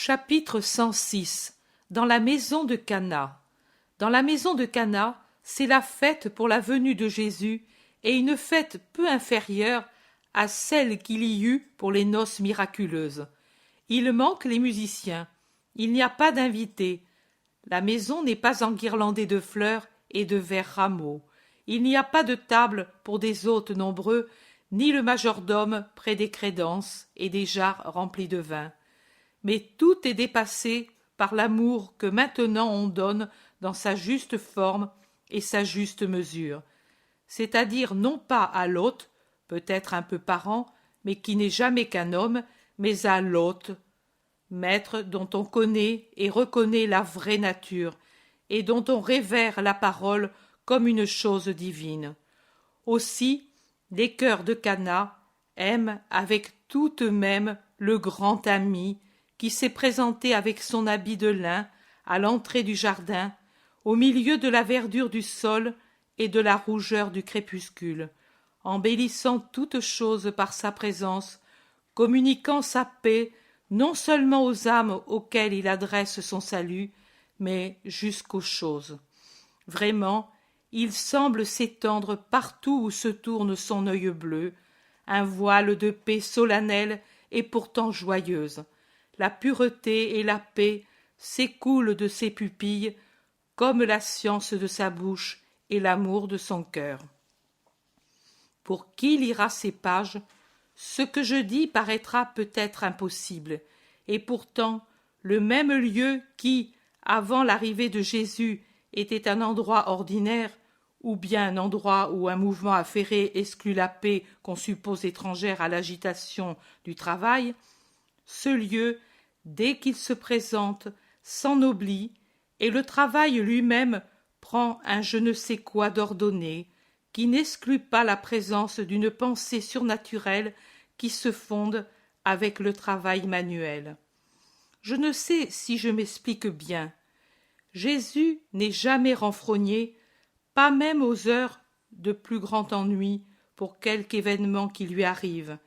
Chapitre 106. Dans la maison de Cana. Dans la maison de Cana, c'est la fête pour la venue de Jésus, et une fête peu inférieure à celle qu'il y eut pour les noces miraculeuses. Il manque les musiciens. Il n'y a pas d'invités. La maison n'est pas enguirlandée de fleurs et de verts rameaux. Il n'y a pas de table pour des hôtes nombreux, ni le majordome près des crédences et des jarres remplies de vin. Mais tout est dépassé par l'amour que maintenant on donne dans sa juste forme et sa juste mesure, c'est-à-dire non pas à l'hôte, peut-être un peu parent, mais qui n'est jamais qu'un homme, mais à l'hôte, maître dont on connaît et reconnaît la vraie nature, et dont on révère la parole comme une chose divine. Aussi, les cœurs de Cana aiment avec tout eux-mêmes le grand ami qui s'est présenté avec son habit de lin à l'entrée du jardin, au milieu de la verdure du sol et de la rougeur du crépuscule, embellissant toutes choses par sa présence, communiquant sa paix non seulement aux âmes auxquelles il adresse son salut, mais jusqu'aux choses. Vraiment, il semble s'étendre partout où se tourne son œil bleu, un voile de paix solennelle et pourtant joyeuse. La pureté et la paix s'écoulent de ses pupilles comme la science de sa bouche et l'amour de son cœur. Pour qui lira ces pages, ce que je dis paraîtra peut-être impossible, et pourtant le même lieu qui, avant l'arrivée de Jésus, était un endroit ordinaire, ou bien un endroit où un mouvement affairé exclut la paix qu'on suppose étrangère à l'agitation du travail, ce lieu, dès qu'il se présente, s'ennoblit, et le travail lui-même prend un je ne sais quoi d'ordonné, qui n'exclut pas la présence d'une pensée surnaturelle qui se fonde avec le travail manuel. Je ne sais si je m'explique bien. Jésus n'est jamais renfrogné, pas même aux heures de plus grand ennui pour quelque événement qui lui arrive,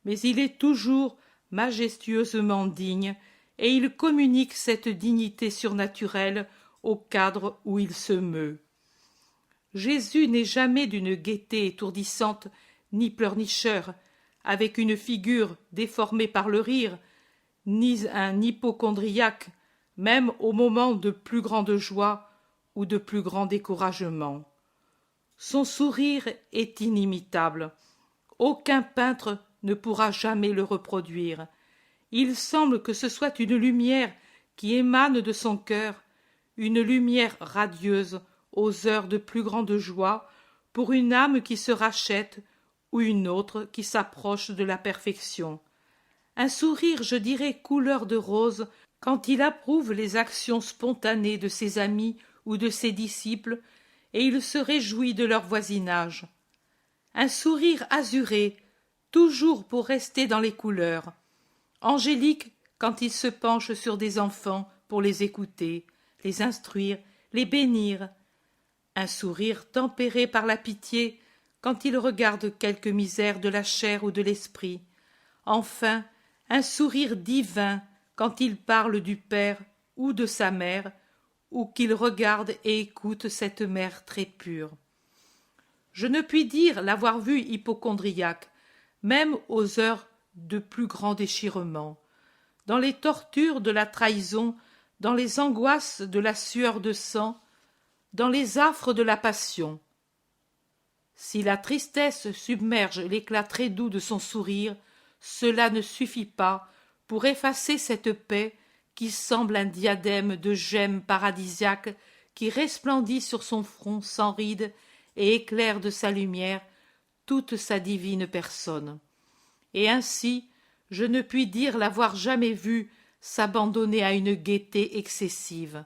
mais il est toujours majestueusement digne, et il communique cette dignité surnaturelle au cadre où il se meut. Jésus n'est jamais d'une gaieté étourdissante, ni pleurnicheur, avec une figure déformée par le rire, ni un hypocondriaque, même au moment de plus grande joie ou de plus grand découragement. Son sourire est inimitable. Aucun peintre ne pourra jamais le reproduire. Il semble que ce soit une lumière qui émane de son cœur, une lumière radieuse aux heures de plus grande joie pour une âme qui se rachète ou une autre qui s'approche de la perfection. Un sourire, je dirais, couleur de rose, quand il approuve les actions spontanées de ses amis ou de ses disciples, et il se réjouit de leur voisinage. Un sourire azuré, toujours pour rester dans les couleurs. Angélique quand il se penche sur des enfants pour les écouter, les instruire, les bénir. Un sourire tempéré par la pitié quand il regarde quelque misère de la chair ou de l'esprit. Enfin, un sourire divin quand il parle du père ou de sa mère, ou qu'il regarde et écoute cette mère très pure. Je ne puis dire l'avoir vu hypocondriaque, même aux heures de plus grand déchirement, dans les tortures de la trahison, dans les angoisses de la sueur de sang, dans les affres de la passion. Si la tristesse submerge l'éclat très doux de son sourire, cela ne suffit pas pour effacer cette paix qui semble un diadème de gemmes paradisiaques qui resplendit sur son front sans rides et éclaire de sa lumière toute sa divine personne. Et ainsi, je ne puis dire l'avoir jamais vu s'abandonner à une gaieté excessive.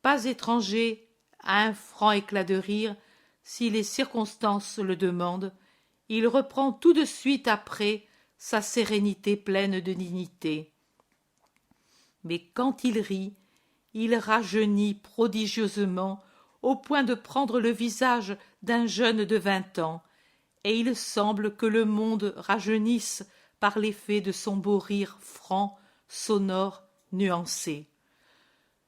Pas étranger à un franc éclat de rire, si les circonstances le demandent, il reprend tout de suite après sa sérénité pleine de dignité. Mais quand il rit, il rajeunit prodigieusement au point de prendre le visage d'un jeune de 20 ans, et il semble que le monde rajeunisse par l'effet de son beau rire franc, sonore nuancée.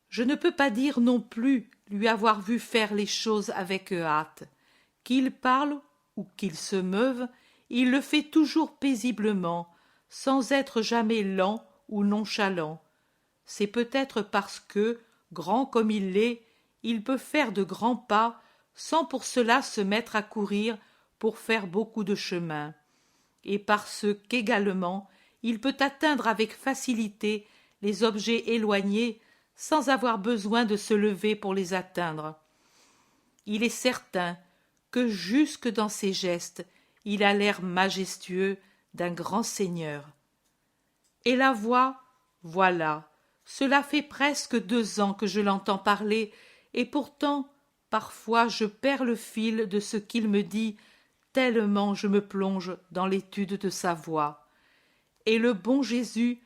Je ne peux pas dire non plus lui avoir vu faire les choses avec hâte. Qu'il parle ou qu'il se meuve, il le fait toujours paisiblement, sans être jamais lent ou nonchalant. C'est peut-être parce que, grand comme il l'est, il peut faire de grands pas sans pour cela se mettre à courir pour faire beaucoup de chemin, et parce qu'également il peut atteindre avec facilité les objets éloignés sans avoir besoin de se lever pour les atteindre. Il est certain que jusque dans ses gestes il a l'air majestueux d'un grand seigneur. Et la voix, voilà, cela fait presque 2 ans que je l'entends parler, et pourtant parfois je perds le fil de ce qu'il me dit, tellement je me plonge dans l'étude de sa voix. Et le bon Jésus,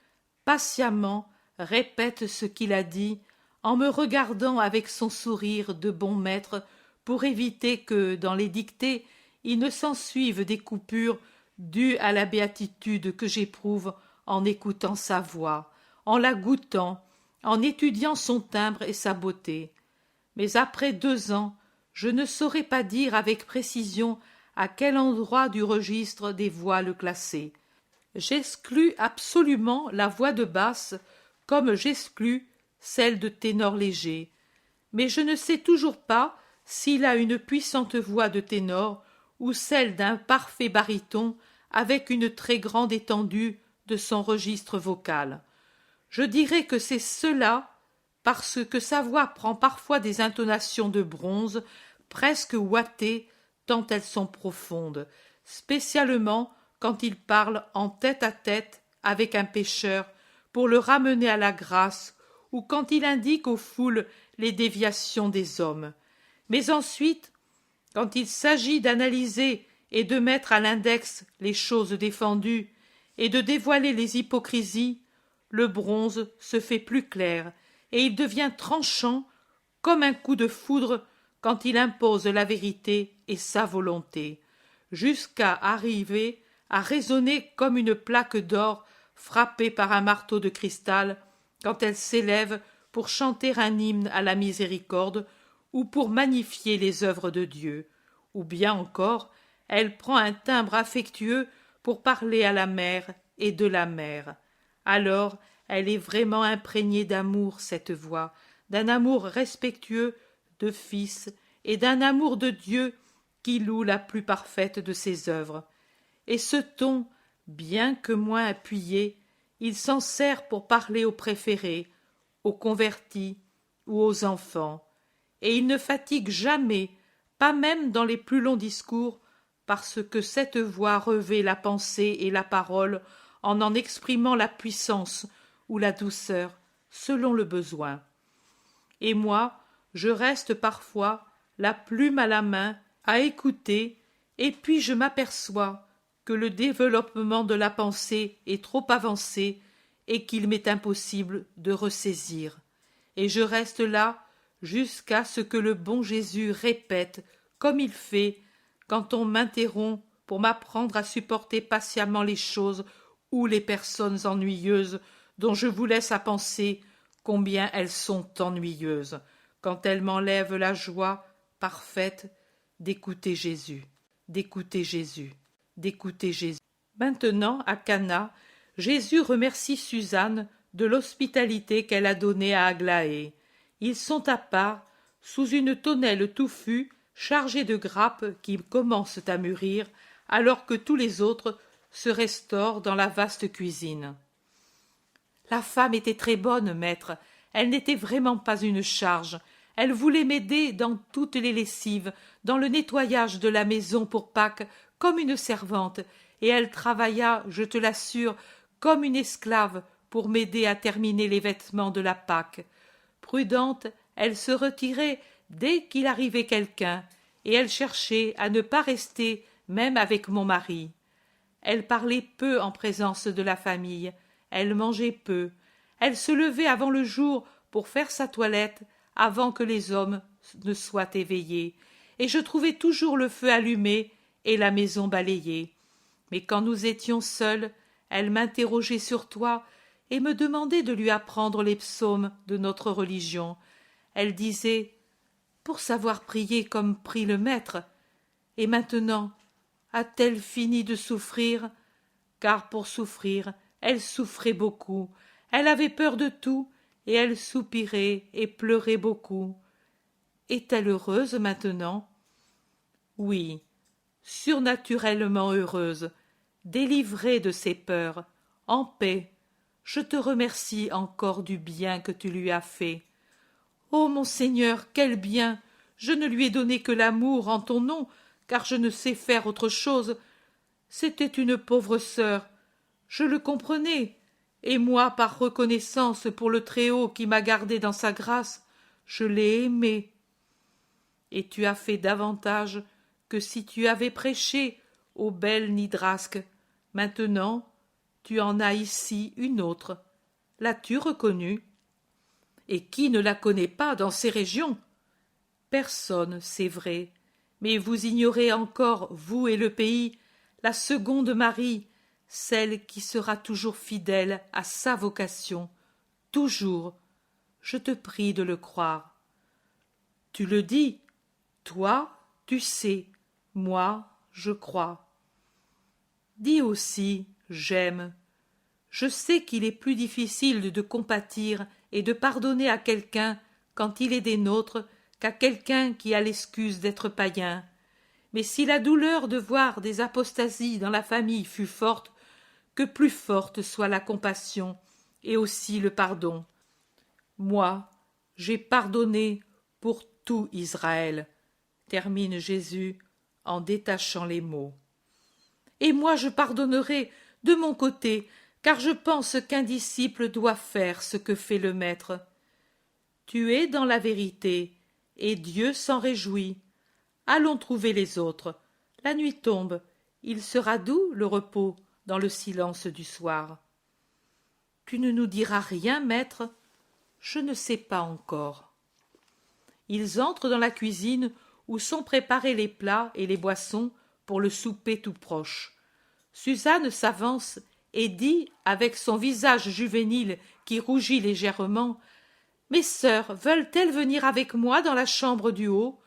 patiemment, répète ce qu'il a dit, en me regardant avec son sourire de bon maître, pour éviter que, dans les dictées, il ne s'ensuive des coupures dues à la béatitude que j'éprouve en écoutant sa voix, en la goûtant, en étudiant son timbre et sa beauté. Mais après 2 ans, je ne saurais pas dire avec précision à quel endroit du registre des voix le classer. J'exclus absolument la voix de basse, comme j'exclus celle de ténor léger. Mais je ne sais toujours pas s'il a une puissante voix de ténor ou celle d'un parfait baryton avec une très grande étendue de son registre vocal. Je dirais que c'est cela parce que sa voix prend parfois des intonations de bronze, presque ouatées, tant elles sont profondes, spécialement quand il parle en tête-à-tête avec un pécheur pour le ramener à la grâce, ou quand il indique aux foules les déviations des hommes. Mais ensuite, quand il s'agit d'analyser et de mettre à l'index les choses défendues et de dévoiler les hypocrisies, le bronze se fait plus clair et il devient tranchant comme un coup de foudre quand il impose la vérité et sa volonté, jusqu'à arriver à résonner comme une plaque d'or frappée par un marteau de cristal quand elle s'élève pour chanter un hymne à la miséricorde ou pour magnifier les œuvres de Dieu, ou bien encore elle prend un timbre affectueux pour parler à la mère et de la mère. Alors elle est vraiment imprégnée d'amour, cette voix, d'un amour respectueux de fils et d'un amour de Dieu qui loue la plus parfaite de ses œuvres. Et ce ton, bien que moins appuyé, il s'en sert pour parler aux préférés, aux convertis ou aux enfants, et il ne fatigue jamais, pas même dans les plus longs discours, parce que cette voix revêt la pensée et la parole en exprimant la puissance ou la douceur, selon le besoin. Et moi, je reste parfois, la plume à la main, à écouter, et puis je m'aperçois que le développement de la pensée est trop avancé et qu'il m'est impossible de ressaisir. Et je reste là jusqu'à ce que le bon Jésus répète, comme il fait, quand on m'interrompt pour m'apprendre à supporter patiemment les choses ou les personnes ennuyeuses dont je vous laisse à penser combien elles sont ennuyeuses, quand elles m'enlèvent la joie parfaite d'écouter Jésus, d'écouter Jésus, d'écouter Jésus. Maintenant, à Cana, Jésus remercie Suzanne de l'hospitalité qu'elle a donnée à Aglaé. Ils sont à part, sous une tonnelle touffue, chargée de grappes qui commencent à mûrir, alors que tous les autres se restaurent dans la vaste cuisine. La femme était très bonne, maître. Elle n'était vraiment pas une charge. Elle voulait m'aider dans toutes les lessives, dans le nettoyage de la maison pour Pâques, comme une servante, et elle travailla, je te l'assure, comme une esclave pour m'aider à terminer les vêtements de la Pâque. Prudente, elle se retirait dès qu'il arrivait quelqu'un, et elle cherchait à ne pas rester même avec mon mari. Elle parlait peu en présence de la famille, elle mangeait peu, elle se levait avant le jour pour faire sa toilette avant que les hommes ne soient éveillés, et je trouvais toujours le feu allumé et la maison balayée. Mais quand nous étions seuls, elle m'interrogeait sur toi, et me demandait de lui apprendre les psaumes de notre religion. Elle disait « Pour savoir prier comme prie le Maître ». Et maintenant, a-t-elle fini de souffrir? Car pour souffrir, elle souffrait beaucoup. Elle avait peur de tout, et elle soupirait et pleurait beaucoup. Est-elle heureuse maintenant? Oui, surnaturellement heureuse, délivrée de ses peurs, en paix. Je te remercie encore du bien que tu lui as fait. Ô mon Seigneur, quel bien! Je ne lui ai donné que l'amour en ton nom, car je ne sais faire autre chose. C'était une pauvre sœur. Je le comprenais, et moi, par reconnaissance pour le Très-Haut qui m'a gardé dans sa grâce, je l'ai aimée. Et tu as fait davantage que si tu avais prêché ô belle Nidrasque. Maintenant, tu en as ici une autre. L'as-tu reconnue? Et qui ne la connaît pas dans ces régions? Personne, c'est vrai, mais vous ignorez encore, vous et le pays, la seconde Marie, celle qui sera toujours fidèle à sa vocation, toujours. Je te prie de le croire. Tu le dis, toi, tu sais, moi, je crois. Dis aussi, j'aime. Je sais qu'il est plus difficile de compatir et de pardonner à quelqu'un quand il est des nôtres qu'à quelqu'un qui a l'excuse d'être païen. Mais si la douleur de voir des apostasies dans la famille fut forte, que plus forte soit la compassion et aussi le pardon. Moi, j'ai pardonné pour tout Israël, termine Jésus en détachant les mots. Et moi je pardonnerai de mon côté, car je pense qu'un disciple doit faire ce que fait le Maître. Tu es dans la vérité, et Dieu s'en réjouit. Allons trouver les autres. La nuit tombe, il sera doux le repos dans le silence du soir. Tu ne nous diras rien, maître? Je ne sais pas encore. Ils entrent dans la cuisine où sont préparés les plats et les boissons pour le souper tout proche. Suzanne s'avance et dit, avec son visage juvénile qui rougit légèrement, « Mes sœurs veulent-elles venir avec moi dans la chambre du haut?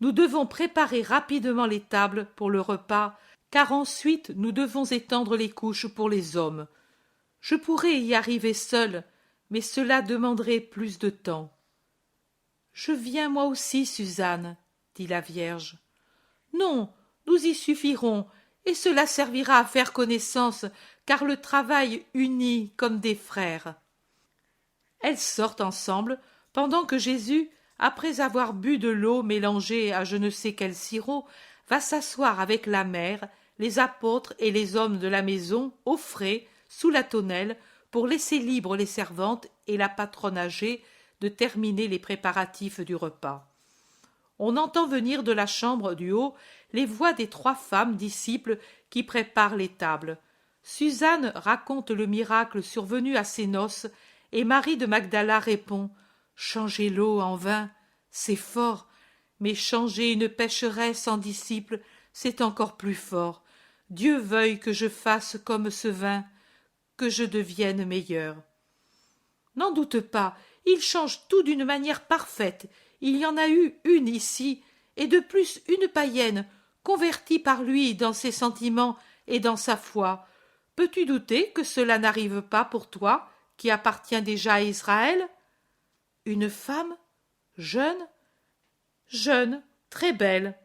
Nous devons préparer rapidement les tables pour le repas, car ensuite nous devons étendre les couches pour les hommes. Je pourrais y arriver seule, mais cela demanderait plus de temps. » « Je viens moi aussi, Suzanne, dit la Vierge. « Non, nous y suffirons, et cela servira à faire connaissance, car le travail unit comme des frères. » Elles sortent ensemble, pendant que Jésus, après avoir bu de l'eau mélangée à je ne sais quel sirop, va s'asseoir avec la mère, les apôtres et les hommes de la maison, au frais, sous la tonnelle, pour laisser libres les servantes et la patronne âgée de terminer les préparatifs du repas. On entend venir de la chambre du haut les voix des 3 femmes disciples qui préparent les tables. Suzanne raconte le miracle survenu à ses noces, et Marie de Magdala répond « Changer l'eau en vin, c'est fort, mais changer une pécheresse en disciple, c'est encore plus fort. Dieu veuille que je fasse comme ce vin, que je devienne meilleure. » N'en doute pas, il change tout d'une manière parfaite. Il y en a eu une ici, et de plus une païenne, convertie par lui dans ses sentiments et dans sa foi. Peux-tu douter que cela n'arrive pas pour toi, qui appartiens déjà à Israël? Une femme? Jeune? Jeune, très belle.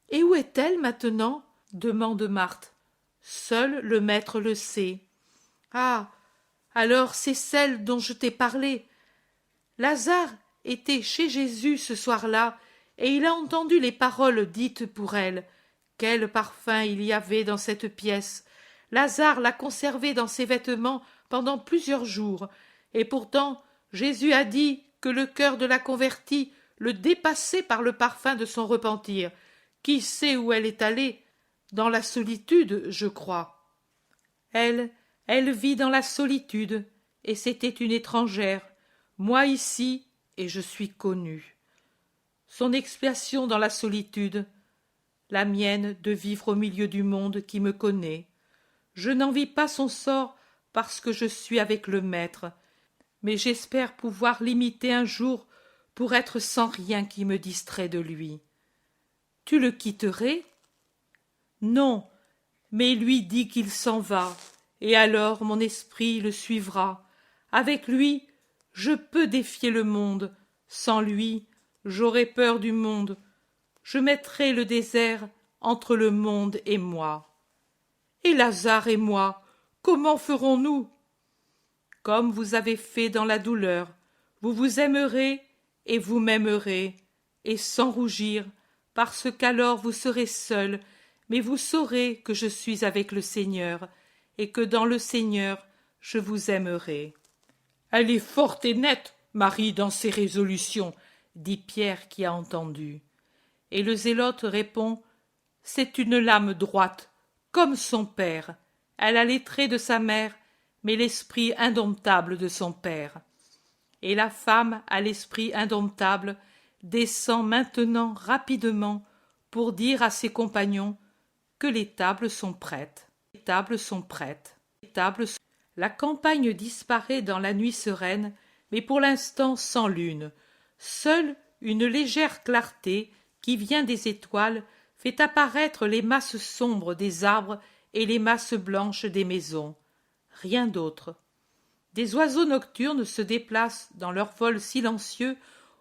Et où est-elle maintenant? Demande Marthe. Seul le Maître le sait. Ah! Alors c'est celle dont je t'ai parlé. Lazare était chez Jésus ce soir-là, et il a entendu les paroles dites pour elle. Quel parfum il y avait dans cette pièce! Lazare l'a conservé dans ses vêtements pendant plusieurs jours, et pourtant Jésus a dit que le cœur de la convertie le dépassait par le parfum de son repentir. Qui sait où elle est allée? Dans la solitude, je crois. Elle vit dans la solitude, et c'était une étrangère. Moi ici, et je suis connue. Son expiation dans la solitude, la mienne de vivre au milieu du monde qui me connaît. Je n'envie pas son sort parce que je suis avec le Maître, mais j'espère pouvoir l'imiter un jour pour être sans rien qui me distrait de lui. Tu le quitterais? Non, mais lui dit qu'il s'en va, et alors mon esprit le suivra. Avec lui, je peux défier le monde. Sans lui, j'aurais peur du monde. Je mettrai le désert entre le monde et moi. Et Lazare et moi, comment ferons-nous? Comme vous avez fait dans la douleur, vous vous aimerez et vous m'aimerez, et sans rougir, parce qu'alors vous serez seuls, mais vous saurez que je suis avec le Seigneur, et que dans le Seigneur je vous aimerai. Elle est forte et nette, Marie, dans ses résolutions, dit Pierre qui a entendu. Et le zélote répond, c'est une lame droite, comme son père. Elle a les traits de sa mère, mais l'esprit indomptable de son père. Et la femme à l'esprit indomptable descend maintenant rapidement pour dire à ses compagnons que les tables sont prêtes. Les tables sont prêtes. Les tables sont... La campagne disparaît dans la nuit sereine, mais pour l'instant sans lune. Seule une légère clarté qui vient des étoiles fait apparaître les masses sombres des arbres et les masses blanches des maisons. Rien d'autre. Des oiseaux nocturnes se déplacent dans leur vol silencieux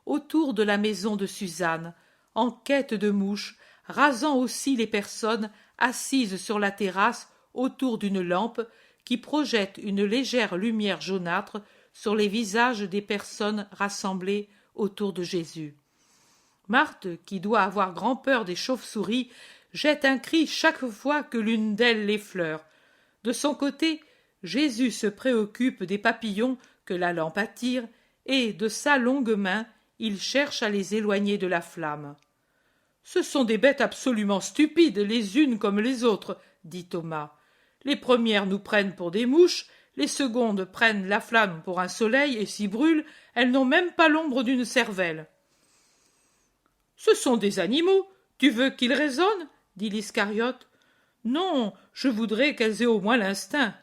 autour de la maison de Suzanne, en quête de mouches, rasant aussi les personnes assises sur la terrasse autour d'une lampe qui projette une légère lumière jaunâtre sur les visages des personnes rassemblées autour de Jésus. Marthe, qui doit avoir grand-peur des chauves-souris, jette un cri chaque fois que l'une d'elles l'effleure. De son côté, Jésus se préoccupe des papillons que la lampe attire, et, de sa longue main, il cherche à les éloigner de la flamme. « Ce sont des bêtes absolument stupides, les unes comme les autres, » dit Thomas. « Les premières nous prennent pour des mouches, les secondes prennent la flamme pour un soleil, et s'y brûlent, elles n'ont même pas l'ombre d'une cervelle. »« Ce sont des animaux, tu veux qu'ils raisonnent ?» dit l'Iscariote. « Non, je voudrais qu'elles aient au moins l'instinct. »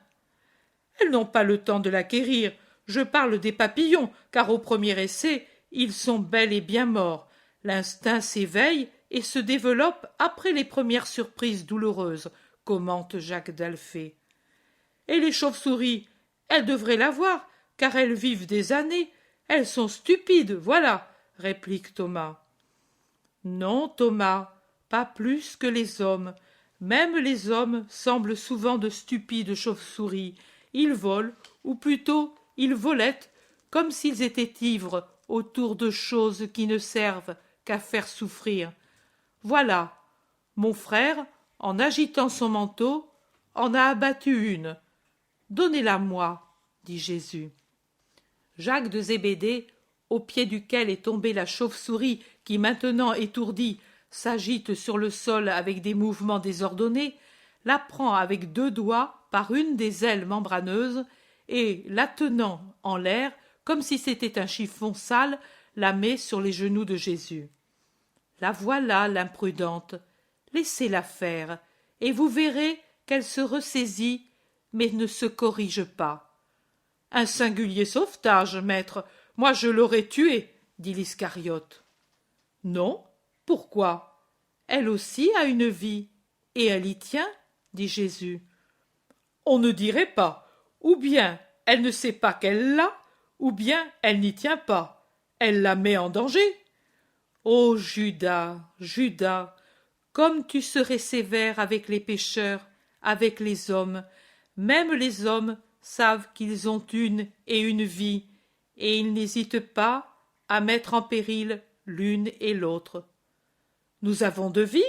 « Elles n'ont pas le temps de l'acquérir. Je parle des papillons, car au premier essai, ils sont bel et bien morts. L'instinct s'éveille et se développe après les premières surprises douloureuses, commente Jacques d'Alphée. Et les chauves-souris, elles devraient l'avoir, car elles vivent des années. Elles sont stupides, voilà, réplique Thomas. Non, Thomas, pas plus que les hommes. Même les hommes semblent souvent de stupides chauves-souris. Ils volent, ou plutôt ils volettent, comme s'ils étaient ivres autour de choses qui ne servent qu'à faire souffrir. Voilà, mon frère, en agitant son manteau, en a abattu une. Donnez-la-moi, dit Jésus. Jacques de Zébédée, au pied duquel est tombée la chauve-souris qui, maintenant étourdie, s'agite sur le sol avec des mouvements désordonnés, la prend avec 2 doigts par une des ailes membraneuses et, la tenant en l'air, comme si c'était un chiffon sale, la met sur les genoux de Jésus. La voilà, l'imprudente. Laissez-la faire, et vous verrez qu'elle se ressaisit, mais ne se corrige pas. Un singulier sauvetage, maître. Moi, je l'aurais tuée, dit l'Iscariote. Non, pourquoi? Elle aussi a une vie, et elle y tient, dit Jésus. On ne dirait pas. Ou bien elle ne sait pas qu'elle l'a, ou bien elle n'y tient pas. Elle la met en danger. Ô Judas, Judas, comme tu serais sévère avec les pécheurs, avec les hommes. Même les hommes savent qu'ils ont une et une vie, et ils n'hésitent pas à mettre en péril l'une et l'autre. Nous avons 2 vies,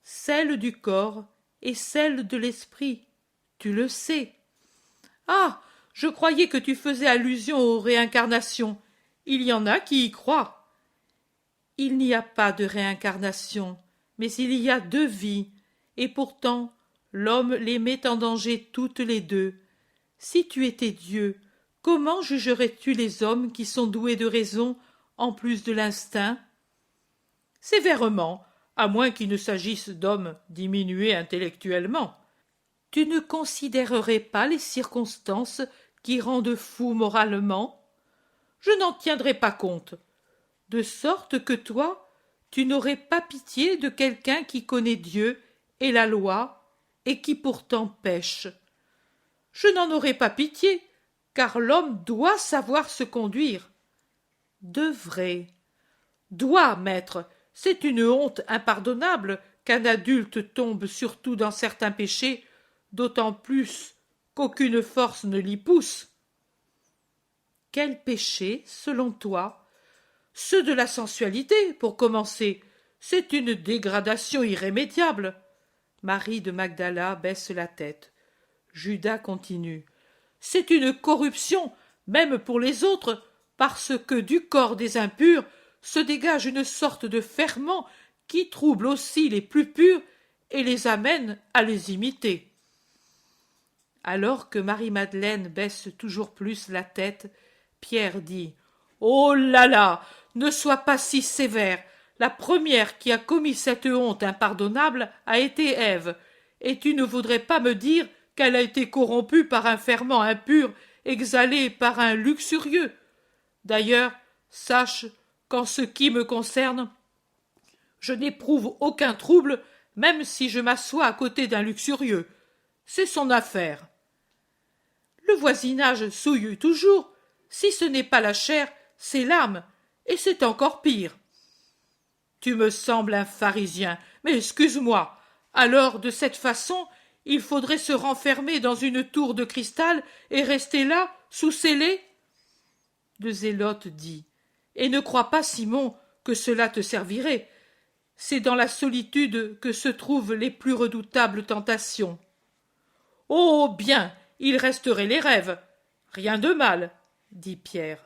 celle du corps et celle de l'esprit. Tu le sais. Ah, je croyais que tu faisais allusion aux réincarnations. Il y en a qui y croient. Il n'y a pas de réincarnation, mais il y a 2 vies, et pourtant l'homme les met en danger toutes les 2. Si tu étais Dieu, comment jugerais-tu les hommes qui sont doués de raison en plus de l'instinct? Sévèrement, à moins qu'il ne s'agisse d'hommes diminués intellectuellement. tu ne considérerais pas les circonstances qui rendent fou moralement? Je n'en tiendrai pas compte, de sorte que toi, tu n'aurais pas pitié de quelqu'un qui connaît Dieu et la loi, et qui pourtant pêche. Je n'en aurais pas pitié, car l'homme doit savoir se conduire. Devrait. Doit, maître, c'est une honte impardonnable qu'un adulte tombe surtout dans certains péchés, d'autant plus qu'aucune force ne l'y pousse. Quels péchés, selon toi? Ceux de la sensualité, pour commencer. C'est une dégradation irrémédiable. Marie de Magdala baisse la tête. Judas continue. C'est une corruption, même pour les autres, parce que du corps des impurs se dégage une sorte de ferment qui trouble aussi les plus purs et les amène à les imiter. Alors que Marie-Madeleine baisse toujours plus la tête, Pierre dit « Oh là là, ne sois pas si sévère. La première qui a commis cette honte impardonnable a été Ève, et tu ne voudrais pas me dire qu'elle a été corrompue par un ferment impur exhalé par un luxurieux. D'ailleurs, sache qu'en ce qui me concerne, je n'éprouve aucun trouble, même si je m'assois à côté d'un luxurieux. C'est son affaire. Le voisinage souille toujours. Si ce n'est pas la chair, c'est l'âme, et c'est encore pire. Tu me sembles un pharisien, mais excuse-moi. Alors, de cette façon, il faudrait se renfermer dans une tour de cristal et rester là, sous scellé? Le zélote dit. Et ne crois pas, Simon, que cela te servirait. C'est dans la solitude que se trouvent les plus redoutables tentations. Oh bien, il resterait les rêves. Rien de mal, dit Pierre.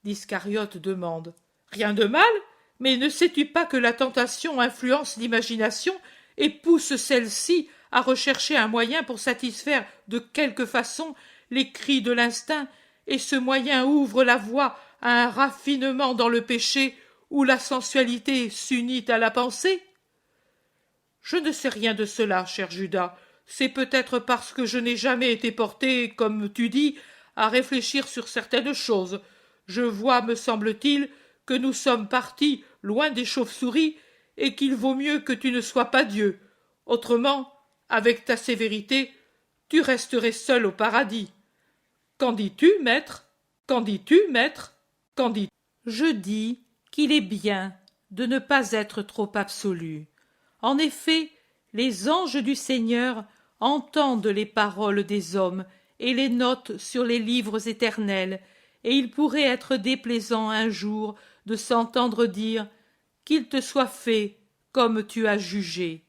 L'Iscariote demande. Rien de mal? Mais ne sais-tu pas que la tentation influence l'imagination et pousse celle-ci à rechercher un moyen pour satisfaire de quelque façon les cris de l'instinct, et ce moyen ouvre la voie à un raffinement dans le péché où la sensualité s'unit à la pensée? Je ne sais rien de cela, cher Judas. C'est peut-être parce que je n'ai jamais été porté, comme tu dis, à réfléchir sur certaines choses. Je vois, me semble-t-il, que nous sommes partis loin des chauves-souris et qu'il vaut mieux que tu ne sois pas Dieu. Autrement, avec ta sévérité, tu resterais seul au paradis. Qu'en dis-tu, maître? Qu'en dis-tu, maître? Qu'en dis-tu? Je dis qu'il est bien de ne pas être trop absolu. En effet, les anges du Seigneur entendent les paroles des hommes et les notent sur les livres éternels, et il pourrait être déplaisant un jour de s'entendre dire « qu'il te soit fait comme tu as jugé ».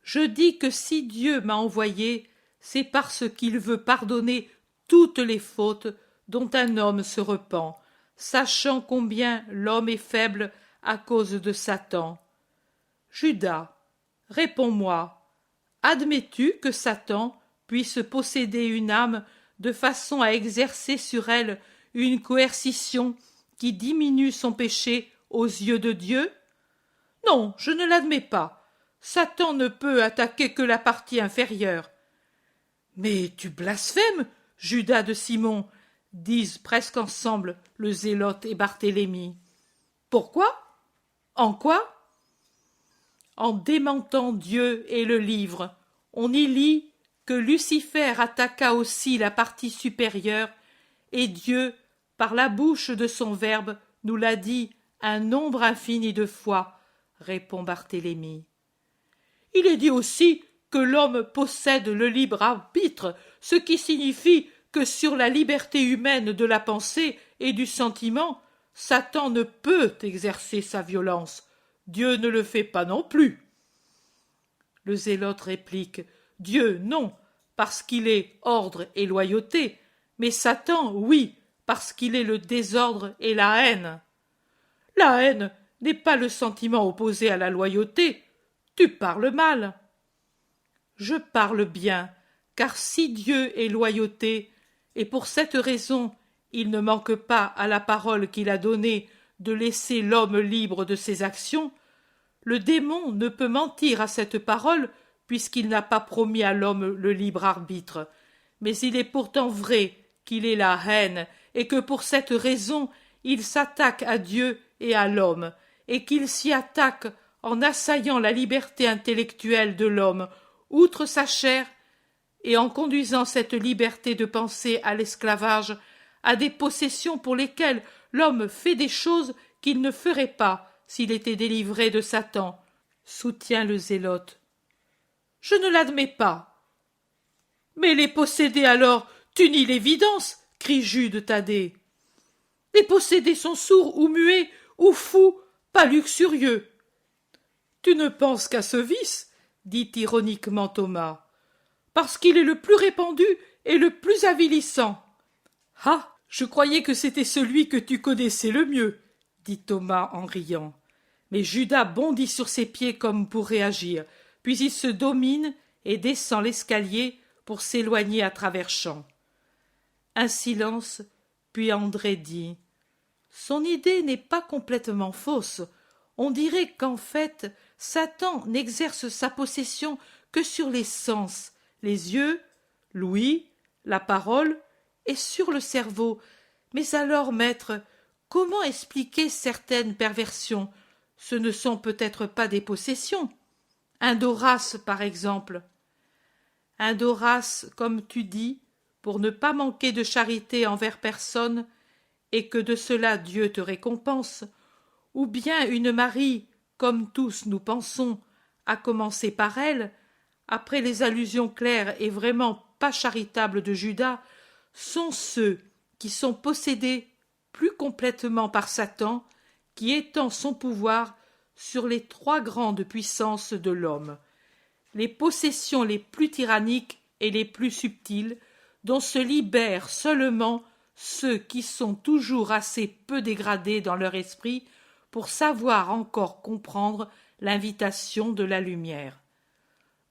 Je dis que si Dieu m'a envoyé, c'est parce qu'il veut pardonner toutes les fautes dont un homme se repent, sachant combien l'homme est faible à cause de Satan. Judas, réponds-moi, admets-tu que Satan puisse posséder une âme de façon à exercer sur elle une coercition qui diminue son péché aux yeux de Dieu? Non, je ne l'admets pas. Satan ne peut attaquer que la partie inférieure. Mais tu blasphèmes, Judas de Simon, disent presque ensemble le zélote et Barthélemy. Pourquoi? En quoi? En démentant Dieu et le livre. On y lit que Lucifer attaqua aussi la partie supérieure, et Dieu, par la bouche de son Verbe, nous l'a dit un nombre infini de fois, répond Barthélemy. Il est dit aussi que l'homme possède le libre arbitre, ce qui signifie que sur la liberté humaine de la pensée et du sentiment, Satan ne peut exercer sa violence. Dieu ne le fait pas non plus. Le zélote réplique « Dieu, non, parce qu'il est ordre et loyauté, mais Satan, oui, parce qu'il est le désordre et la haine. » La haine n'est pas le sentiment opposé à la loyauté. Tu parles mal. Je parle bien, car si Dieu est loyauté, et pour cette raison il ne manque pas à la parole qu'il a donnée de laisser l'homme libre de ses actions, le démon ne peut mentir à cette parole puisqu'il n'a pas promis à l'homme le libre arbitre. Mais il est pourtant vrai qu'il est la haine, et que pour cette raison il s'attaque à Dieu et à l'homme, et qu'il s'y attaque en assaillant la liberté intellectuelle de l'homme, outre sa chair, et en conduisant cette liberté de penser à l'esclavage, à des possessions pour lesquelles l'homme fait des choses qu'il ne ferait pas s'il était délivré de Satan, soutient le zélote. Je ne l'admets pas. Mais les possédés alors, tu nies l'évidence, crie Jude Thaddée. Les possédés sont sourds ou muets, ou fous, pas luxurieux. Tu ne penses qu'à ce vice, dit ironiquement Thomas, parce qu'il est le plus répandu et le plus avilissant. Ah, je croyais que c'était celui que tu connaissais le mieux, dit Thomas en riant. Mais Judas bondit sur ses pieds comme pour réagir, puis il se domine et descend l'escalier pour s'éloigner à travers champs. Un silence, puis André dit « Son idée n'est pas complètement fausse. On dirait qu'en fait, Satan n'exerce sa possession que sur les sens, les yeux, l'ouïe, la parole et sur le cerveau. Mais alors, maître, comment expliquer certaines perversions? Ce ne sont peut-être pas des possessions. Un d'Horace, par exemple. Un d'Horace, comme tu dis, pour ne pas manquer de charité envers personne, et que de cela Dieu te récompense, ou bien une Marie, comme tous nous pensons, à commencer par elle, après les allusions claires et vraiment pas charitables de Judas, sont ceux qui sont possédés plus complètement par Satan, qui étend son pouvoir sur les trois grandes puissances de l'homme, les possessions les plus tyranniques et les plus subtiles, dont se libèrent seulement ceux qui sont toujours assez peu dégradés dans leur esprit pour savoir encore comprendre l'invitation de la lumière.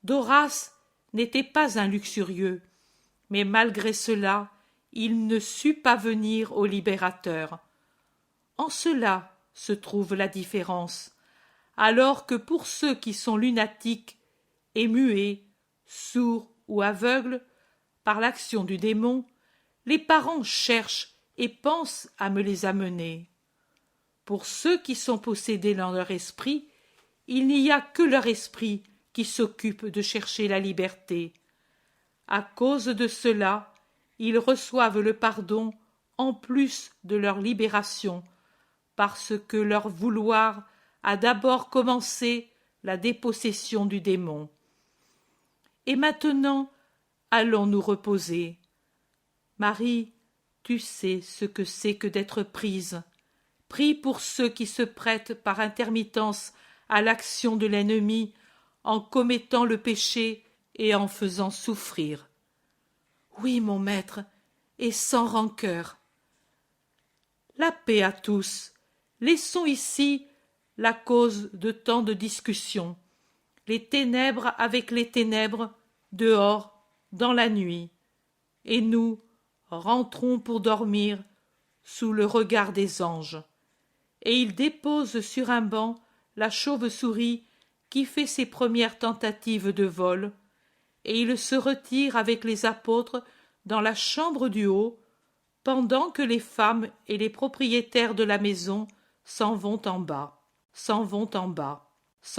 D'Horace n'était pas un luxurieux, mais malgré cela, il ne sut pas venir au libérateur. En cela se trouve la différence, alors que pour ceux qui sont lunatiques et muets, sourds ou aveugles, par l'action du démon, les parents cherchent et pensent à me les amener. Pour ceux qui sont possédés dans leur esprit, il n'y a que leur esprit qui s'occupe de chercher la liberté. À cause de cela, ils reçoivent le pardon en plus de leur libération, parce que leur vouloir a d'abord commencé la dépossession du démon. Et maintenant, allons nous reposer. Marie, tu sais ce que c'est que d'être prise. Prie pour ceux qui se prêtent par intermittence à l'action de l'ennemi en commettant le péché et en faisant souffrir. Oui, mon maître, et sans rancœur. La paix à tous. Laissons ici la cause de tant de discussions. Les ténèbres avec les ténèbres, dehors, dans la nuit. Et nous, rentrons pour dormir sous le regard des anges. Et il dépose sur un banc la chauve-souris qui fait ses premières tentatives de vol, et il se retire avec les apôtres dans la chambre du haut, pendant que les femmes et les propriétaires de la maison s'en vont en bas.